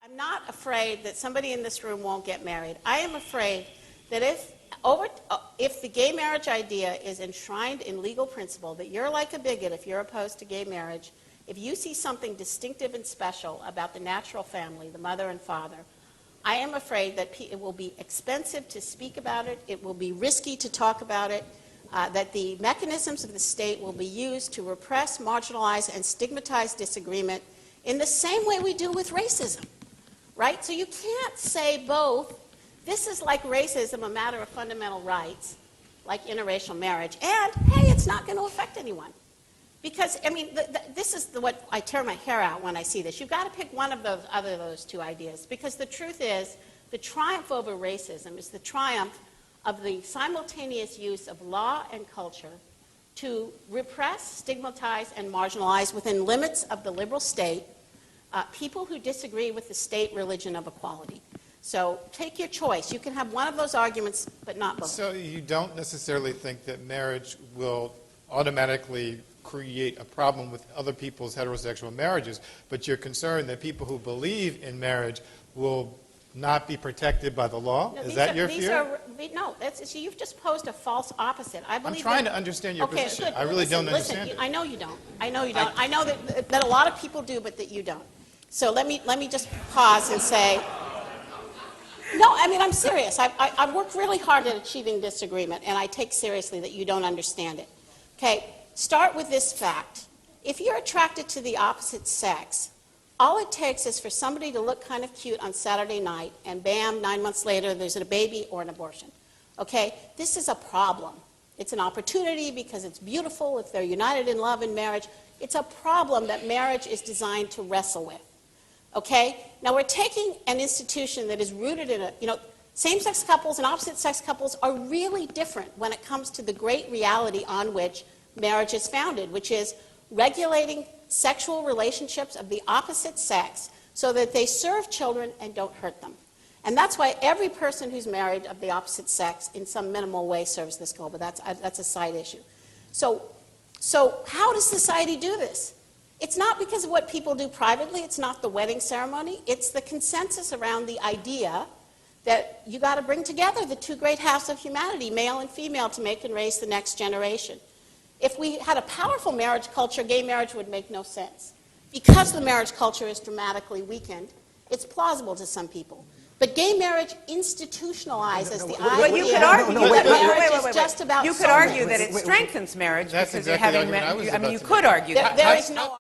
I'm not afraid that somebody in this room won't get married. I am afraid that if the gay marriage idea is enshrined in legal principle, that you're like a bigot if you're opposed to gay marriage, if you see something distinctive and special about the natural family, the mother and father, I am afraid that it will be expensive to speak about it, it will be risky to talk about it, that the mechanisms of the state will be used to repress, marginalize, and stigmatize disagreement in the same way we do with racism, right? So you can't say both. This is like racism, a matter of fundamental rights, like interracial marriage, and, hey, it's not going to affect anyone. Because, I mean, this is what I tear my hair out when I see this. You've got to pick one of those two ideas, because the truth is the triumph over racism is the triumph of the simultaneous use of law and culture to repress, stigmatize, and marginalize within limits of the liberal state people who disagree with the state religion of equality. So take your choice. You can have one of those arguments, but not both. So you don't necessarily think that marriage will automatically create a problem with other people's heterosexual marriages, but you're concerned that people who believe in marriage will not be protected by the law? No, is that your fear? No, you've just posed a false opposite. I'm trying to understand your position. Good. I really don't understand it. I know you don't. I know you don't. I know that a lot of people do, but that you don't. So let me just pause and say, no, I mean, I'm serious. I've worked really hard at achieving disagreement, and I take seriously that you don't understand it. Okay, start with this fact. If you're attracted to the opposite sex, all it takes is for somebody to look kind of cute on Saturday night, and bam, 9 months later, there's a baby or an abortion. Okay? This is a problem. It's an opportunity because it's beautiful if they're united in love and marriage. It's a problem that marriage is designed to wrestle with. Okay? Now, we're taking an institution that is rooted in same-sex couples and opposite-sex couples are really different when it comes to the great reality on which marriage is founded, which is regulating sexual relationships of the opposite sex so that they serve children and don't hurt them. And that's why every person who's married of the opposite sex in some minimal way serves this goal, but that's a side issue. So how does society do this? It's not because of what people do privately, it's not the wedding ceremony, it's the consensus around the idea that you got to bring together the two great halves of humanity, male and female, to make and raise the next generation. If we had a powerful marriage culture, gay marriage would make no sense. Because the marriage culture is dramatically weakened, it's plausible to some people. But gay marriage institutionalizes the idea you could argue that marriage is just about You could argue that it strengthens marriage because you're having. I mean, you could argue that. There is no